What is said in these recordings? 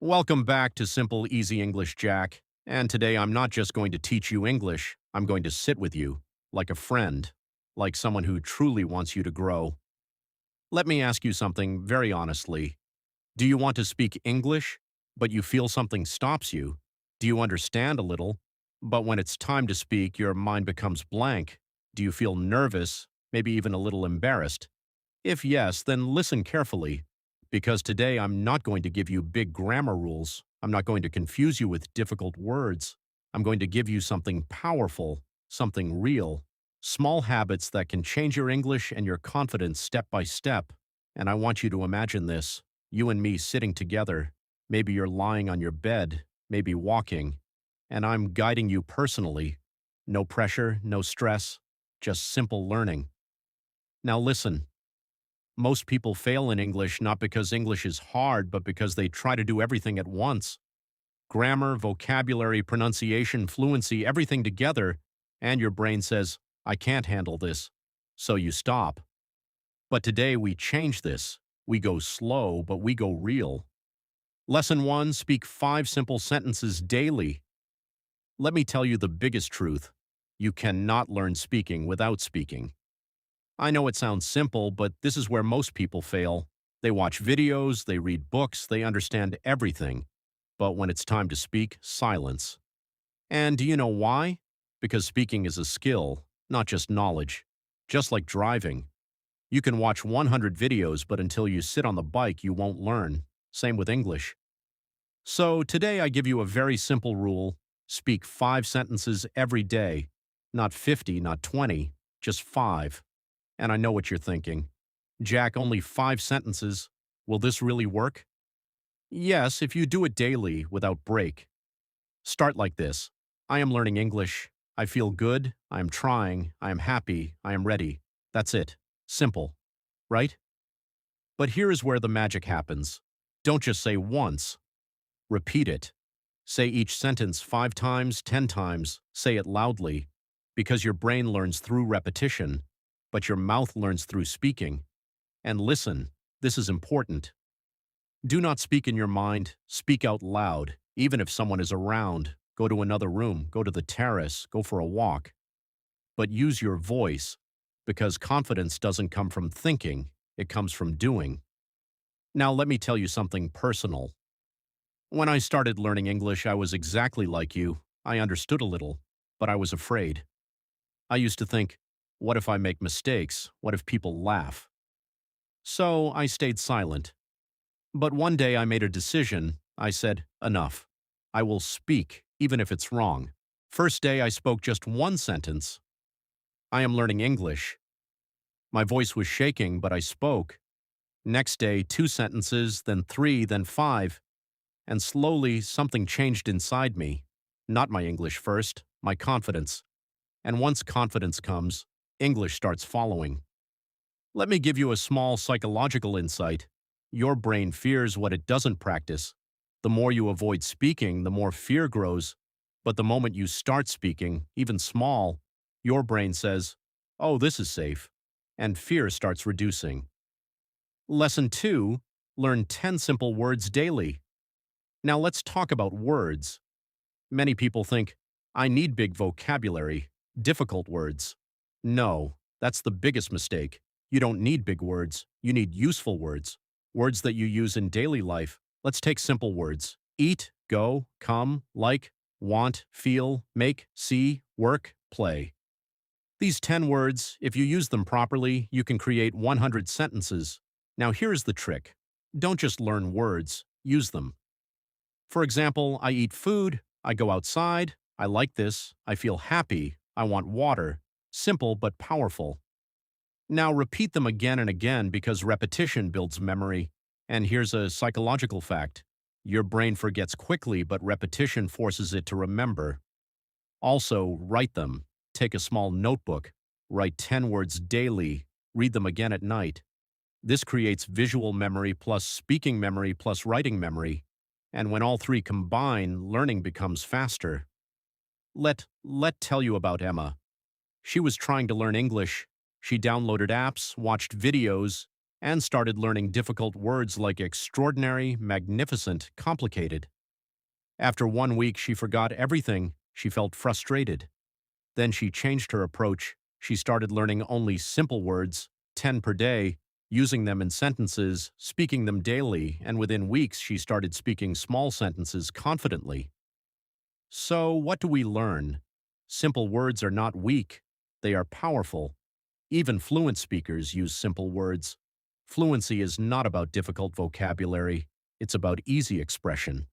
Welcome back to Simple Easy English, Jack. And today I'm not just going to teach you English, I'm going to sit with you, like a friend, like someone who truly wants you to grow. Let me ask you something very honestly. Do you want to speak English, but you feel something stops you? Do you understand a little, but when it's time to speak, your mind becomes blank? Do you feel nervous, maybe even a little embarrassed? If yes, then listen carefully, because today I'm not going to give you big grammar rules. I'm not going to confuse you with difficult words. I'm going to give you something powerful, something real, small habits that can change your English and your confidence step by step. And I want you to imagine this, you and me sitting together. Maybe you're lying on your bed, maybe walking, and I'm guiding you personally. No pressure, no stress, just simple learning. Now listen. Most people fail in English not because English is hard, but because they try to do everything at once. Grammar, vocabulary, pronunciation, fluency, everything together, and your brain says, I can't handle this. So you stop. But today we change this. We go slow, but we go real. Lesson 1, speak 5 simple sentences daily. Let me tell you the biggest truth. You cannot learn speaking without speaking. I know it sounds simple, but this is where most people fail. They watch videos, they read books, they understand everything. But when it's time to speak, silence. And do you know why? Because speaking is a skill, not just knowledge. Just like driving. You can watch 100 videos, but until you sit on the bike, you won't learn. Same with English. So today I give you a very simple rule. Speak 5 sentences every day. Not 50, not 20, just 5. And I know what you're thinking. Jack, only 5 sentences. Will this really work? Yes, if you do it daily, without break. Start like this. I am learning English. I feel good. I am trying. I am happy. I am ready. That's it. Simple. Right? But here is where the magic happens. Don't just say once. Repeat it. Say each sentence 5 times, 10 times. Say it loudly. Because your brain learns through repetition, but your mouth learns through speaking. And listen, this is important. Do not speak in your mind, speak out loud, even if someone is around. Go to another room, go to the terrace, go for a walk. But use your voice, because confidence doesn't come from thinking, it comes from doing. Now let me tell you something personal. When I started learning English, I was exactly like you. I understood a little, but I was afraid. I used to think, what if I make mistakes? What if people laugh? So I stayed silent. But one day I made a decision. I said, enough. I will speak, even if it's wrong. First day I spoke just 1 sentence. I am learning English. My voice was shaking, but I spoke. Next day, 2 sentences, then 3, then 5. And slowly something changed inside me. Not my English first, my confidence. And once confidence comes, English starts following. Let me give you a small psychological insight. Your brain fears what it doesn't practice. The more you avoid speaking, the more fear grows. But the moment you start speaking, even small, your brain says, oh, this is safe. And fear starts reducing. Lesson 2, learn 10 simple words daily. Now let's talk about words. Many people think, I need big vocabulary, difficult words. No, that's the biggest mistake. You don't need big words. You need useful words. Words that you use in daily life. Let's take simple words. Eat, go, come, like, want, feel, make, see, work, play. These 10 words, if you use them properly, you can create 100 sentences. Now here's the trick. Don't just learn words, use them. For example, I eat food, I go outside, I like this, I feel happy, I want water. Simple but powerful. Now repeat them again and again because repetition builds memory. And here's a psychological fact. Your brain forgets quickly, but repetition forces it to remember. Also, write them. Take a small notebook. Write 10 words daily. Read them again at night. This creates visual memory plus speaking memory plus writing memory. And when all 3 combine, learning becomes faster. Let tell you about Emma. She was trying to learn English. She downloaded apps, watched videos, and started learning difficult words like extraordinary, magnificent, complicated. After 1 week, she forgot everything. She felt frustrated. Then she changed her approach. She started learning only simple words, 10 per day, using them in sentences, speaking them daily, and within weeks she started speaking small sentences confidently. So, what do we learn? Simple words are not weak, they are powerful. Even fluent speakers use simple words. Fluency is not about difficult vocabulary, it's about easy expression.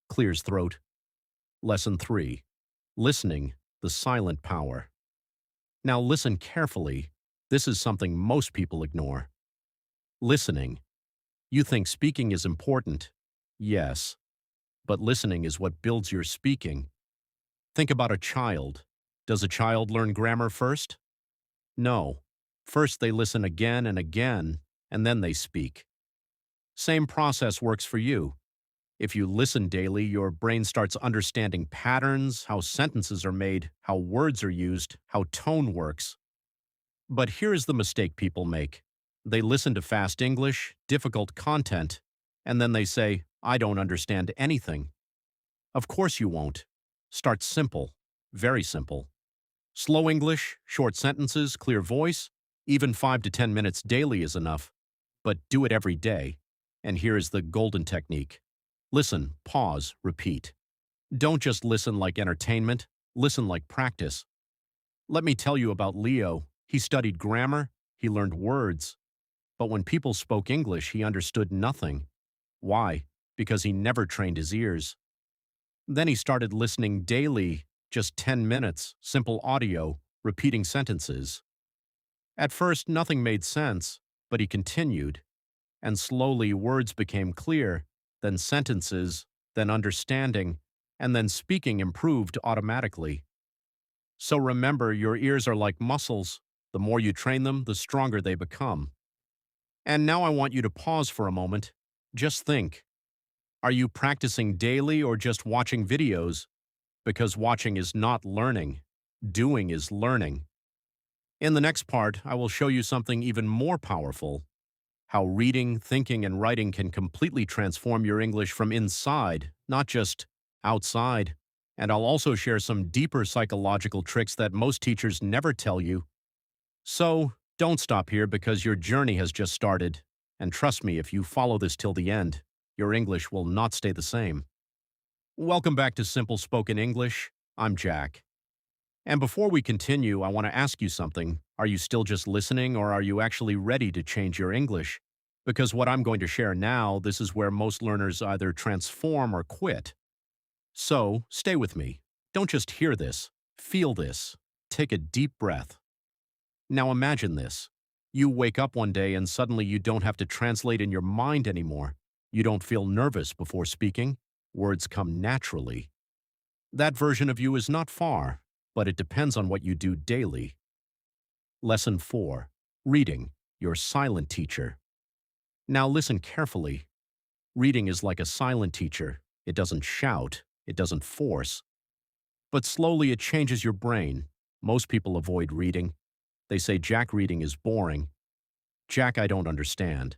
Clears throat. Lesson 3. Listening, the silent power. Now listen carefully. This is something most people ignore. Listening. You think speaking is important. Yes, but listening is what builds your speaking. Think about a child. Does a child learn grammar first? No. First they listen again and again, and then they speak. Same process works for you. If you listen daily, your brain starts understanding patterns, how sentences are made, how words are used, how tone works. But here's the mistake people make. They listen to fast English, difficult content, and then they say, I don't understand anything. Of course you won't. Start simple, very simple. Slow English, short sentences, clear voice, even 5 to 10 minutes daily is enough. But do it every day. And here is the golden technique. Listen, pause, repeat. Don't just listen like entertainment, listen like practice. Let me tell you about Leo. He studied grammar, he learned words. But when people spoke English, he understood nothing. Why? Because he never trained his ears. Then he started listening daily, just 10 minutes, simple audio, repeating sentences. At first, nothing made sense, but he continued. And slowly, words became clear, then sentences, then understanding, and then speaking improved automatically. So remember, your ears are like muscles. The more you train them, the stronger they become. And now I want you to pause for a moment. Just think. Are you practicing daily or just watching videos? Because watching is not learning. Doing is learning. In the next part, I will show you something even more powerful. How reading, thinking, and writing can completely transform your English from inside, not just outside. And I'll also share some deeper psychological tricks that most teachers never tell you. So, don't stop here because your journey has just started. And trust me, if you follow this till the end, your English will not stay the same. Welcome back to Simple Spoken English. I'm Jack. And before we continue, I want to ask you something. Are you still just listening, or are you actually ready to change your English? Because what I'm going to share now, this is where most learners either transform or quit. So, stay with me. Don't just hear this. Feel this. Take a deep breath. Now imagine this. You wake up one day and suddenly you don't have to translate in your mind anymore. You don't feel nervous before speaking. Words come naturally. That version of you is not far, but it depends on what you do daily. Lesson 4. Reading, your silent teacher. Now listen carefully. Reading is like a silent teacher. It doesn't shout, it doesn't force. But slowly it changes your brain. Most people avoid reading. They say, Jack, reading is boring. Jack, I don't understand.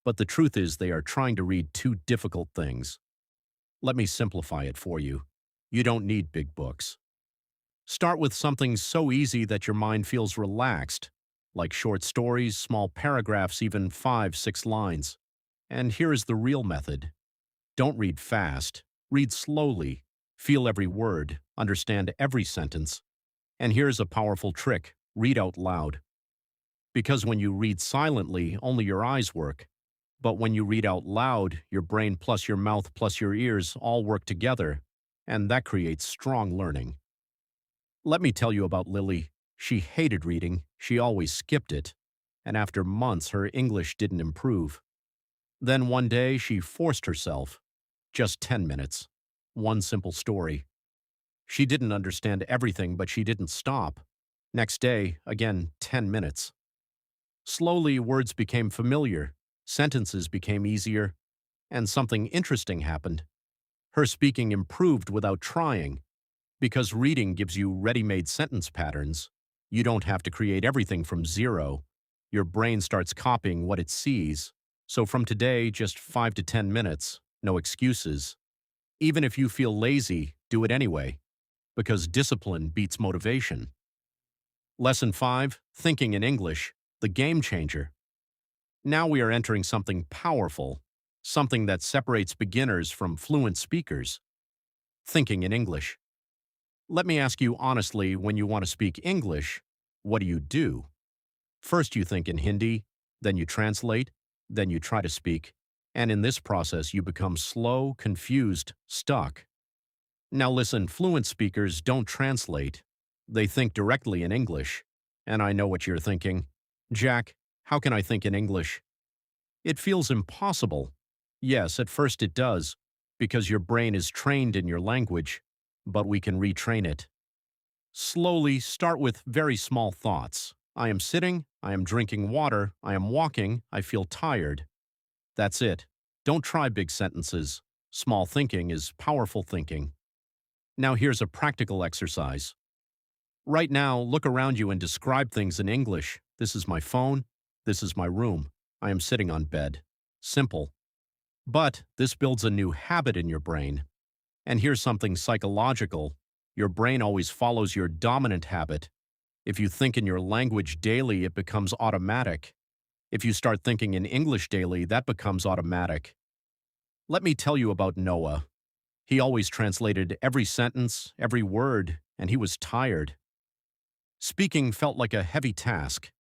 But the truth is they are trying to read two difficult things. Let me simplify it for you. You don't need big books. Start with something so easy that your mind feels relaxed, like short stories, small paragraphs, even 5-6 lines. And here is the real method. Don't read fast. Read slowly. Feel every word. Understand every sentence. And here's a powerful trick. Read out loud. Because when you read silently, only your eyes work. But when you read out loud, your brain plus your mouth plus your ears all work together, and that creates strong learning. Let me tell you about Lily. She hated reading, she always skipped it, and after months her English didn't improve. Then one day she forced herself. Just 10 minutes. One simple story. She didn't understand everything, but she didn't stop. Next day, again, 10 minutes. Slowly, words became familiar, sentences became easier, and something interesting happened. Her speaking improved without trying. Because reading gives you ready-made sentence patterns, you don't have to create everything from zero. Your brain starts copying what it sees. So from today, just 5 to 10 minutes, no excuses. Even if you feel lazy, do it anyway, because discipline beats motivation. Lesson 5, Thinking in English, the game changer. Now we are entering something powerful, something that separates beginners from fluent speakers. Thinking in English. Let me ask you honestly, when you want to speak English, what do? First you think in Hindi, then you translate, then you try to speak, and in this process you become slow, confused, stuck. Now listen, fluent speakers don't translate. They think directly in English. And I know what you're thinking. Jack, how can I think in English? It feels impossible. Yes, at first it does, because your brain is trained in your language, but we can retrain it. Slowly start with very small thoughts. I am sitting, I am drinking water, I am walking, I feel tired. That's it. Don't try big sentences. Small thinking is powerful thinking. Now here's a practical exercise. Right now, look around you and describe things in English. This is my phone. This is my room. I am sitting on bed. Simple. But this builds a new habit in your brain. And here's something psychological. Your brain always follows your dominant habit. If you think in your language daily, it becomes automatic. If you start thinking in English daily, that becomes automatic. Let me tell you about Noah. He always translated every sentence, every word, and he was tired. Speaking felt like a heavy task.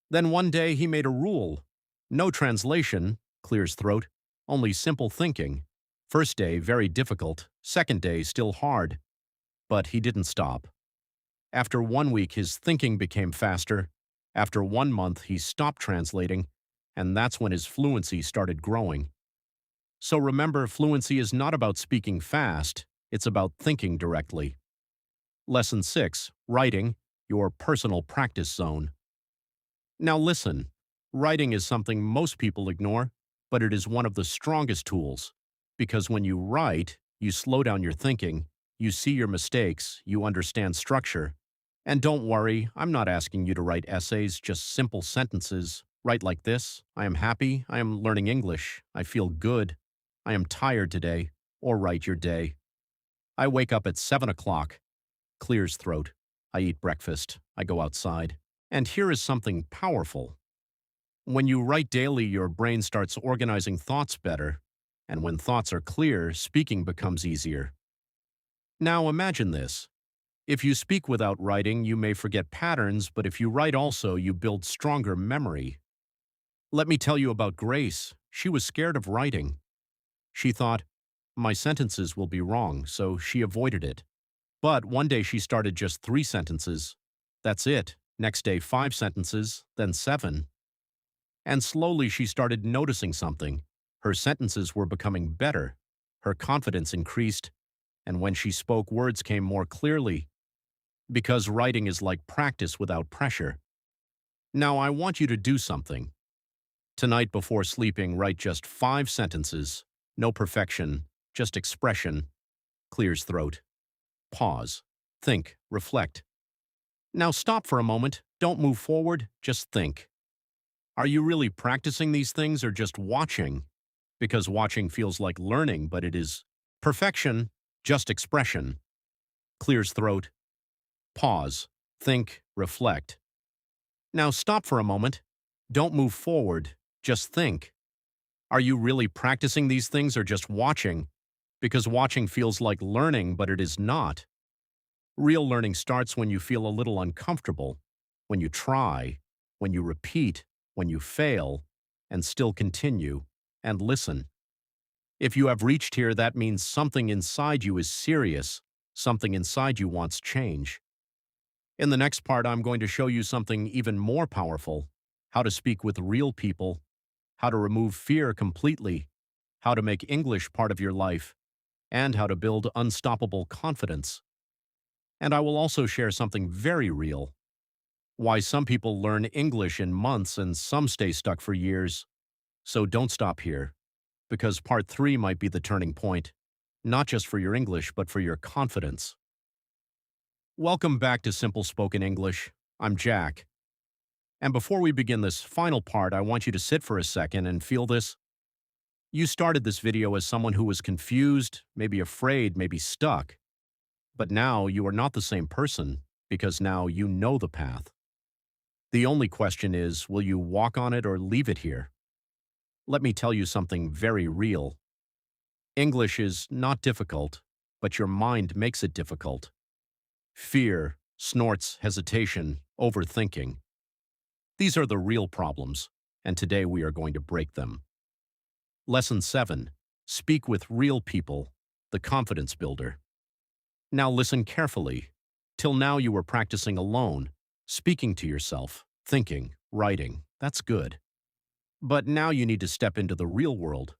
Then one day he made a rule. No translation, clears throat, only simple thinking. First day, very difficult. Second day, still hard. But he didn't stop. After 1 week, his thinking became faster. After 1 month, he stopped translating, and that's when his fluency started growing. So remember, fluency is not about speaking fast, it's about thinking directly. Lesson 6, Writing, your personal practice zone. Now listen, writing is something most people ignore, but it is one of the strongest tools. Because when you write, you slow down your thinking, you see your mistakes, you understand structure. And don't worry, I'm not asking you to write essays, just simple sentences. Write like this: I am happy, I am learning English, I feel good, I am tired today, or write your day. I wake up at 7 o'clock, clears throat. I eat breakfast, I go outside. And here is something powerful. When you write daily, your brain starts organizing thoughts better. And when thoughts are clear, speaking becomes easier. Now imagine this. If you speak without writing, you may forget patterns, but if you write also, you build stronger memory. Let me tell you about Grace. She was scared of writing. She thought, my sentences will be wrong, so she avoided it. But one day she started just 3 sentences. That's it. Next day, 5 sentences, then 7. And slowly she started noticing something. Her sentences were becoming better. Her confidence increased. And when she spoke, words came more clearly. Because writing is like practice without pressure. Now I want you to do something. Tonight before sleeping, write just 5 sentences. No perfection, just expression. Clears throat. Pause. Think. Reflect. Now stop for a moment. Don't move forward. Just think. Are you really practicing these things or just watching? Because watching feels like learning, but it is perfection, just expression. Clears throat. Pause. Think. Reflect. Now stop for a moment. Don't move forward. Just think. Are you really practicing these things or just watching? Because watching feels like learning, but it is not. Real learning starts when you feel a little uncomfortable, when you try, when you repeat, when you fail, and still continue, and listen. If you have reached here, that means something inside you is serious, something inside you wants change. In the next part, I'm going to show you something even more powerful: how to speak with real people, how to remove fear completely, how to make English part of your life, and how to build unstoppable confidence. And I will also share something very real: why some people learn English in months and some stay stuck for years. So don't stop here, because part 3 might be the turning point, not just for your English, but for your confidence. Welcome back to Simple Spoken English. I'm Jack. And before we begin this final part, I want you to sit for a second and feel this. You started this video as someone who was confused, maybe afraid, maybe stuck. But now you are not the same person because now you know the path. The only question is, will you walk on it or leave it here? Let me tell you something very real. English is not difficult, but your mind makes it difficult. Fear, snorts, hesitation, overthinking. These are the real problems, and today we are going to break them. Lesson 7. Speak with real people, the confidence builder. Now listen carefully. Till now you were practicing alone, speaking to yourself, thinking, writing. That's good. But now you need to step into the real world.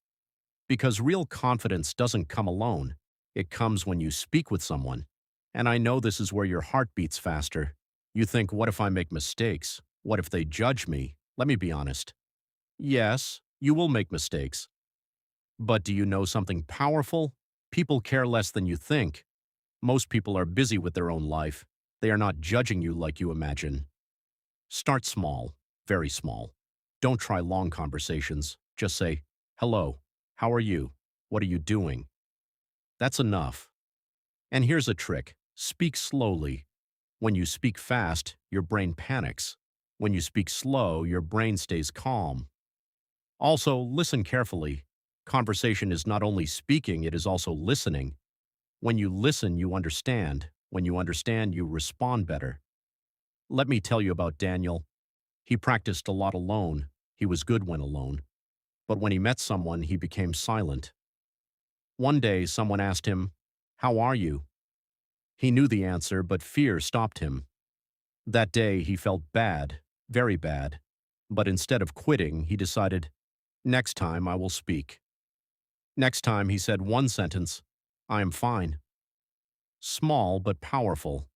Because real confidence doesn't come alone. It comes when you speak with someone. And I know this is where your heart beats faster. You think, what if I make mistakes? What if they judge me? Let me be honest. Yes, you will make mistakes. But do you know something powerful? People care less than you think. Most people are busy with their own life. They are not judging you like you imagine. Start small, very small. Don't try long conversations. Just say, hello, how are you? What are you doing? That's enough. And here's a trick. Speak slowly. When you speak fast, your brain panics. When you speak slow, your brain stays calm. Also, listen carefully. Conversation is not only speaking, it is also listening. When you listen, you understand. When you understand, you respond better. Let me tell you about Daniel. He practiced a lot alone. He was good when alone. But when he met someone, he became silent. One day, someone asked him, "How are you?" He knew the answer, but fear stopped him. That day, he felt bad, very bad. But instead of quitting, he decided, next time I will speak. Next time, he said one sentence, "I am fine." Small but powerful.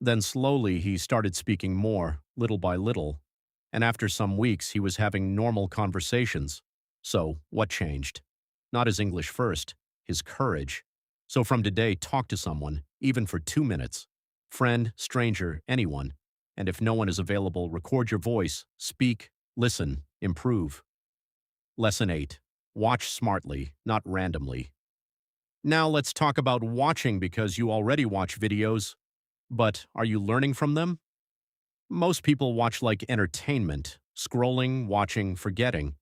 Then slowly he started speaking more, little by little, and after some weeks he was having normal conversations. So, what changed? Not his English first, his courage. So from today, talk to someone, even for 2 minutes. Friend, stranger, anyone. And if no one is available, record your voice, speak, listen, improve. Lesson 8. Watch smartly, not randomly. Now let's talk about watching because you already watch videos. But are you learning from them? Most people watch like entertainment, scrolling, watching, forgetting.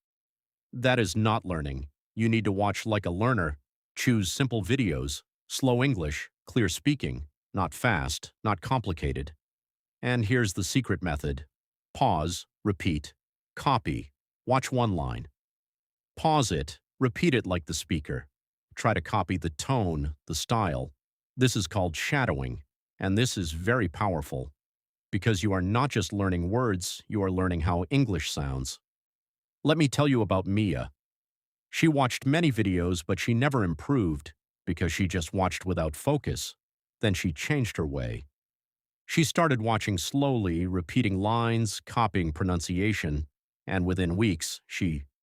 That is not learning. You need to watch like a learner. Choose simple videos, slow English, clear speaking, not fast, not complicated. And here's the secret method. Pause, repeat, copy, watch one line. Pause it, repeat it like the speaker. Try to copy the tone, the style. This is called shadowing, and this is very powerful. Because you are not just learning words, you are learning how English sounds. Let me tell you about Mia. She watched many videos, but she never improved because she just watched without focus. Then she changed her way. She started watching slowly, repeating lines, copying pronunciation, and within weeks, she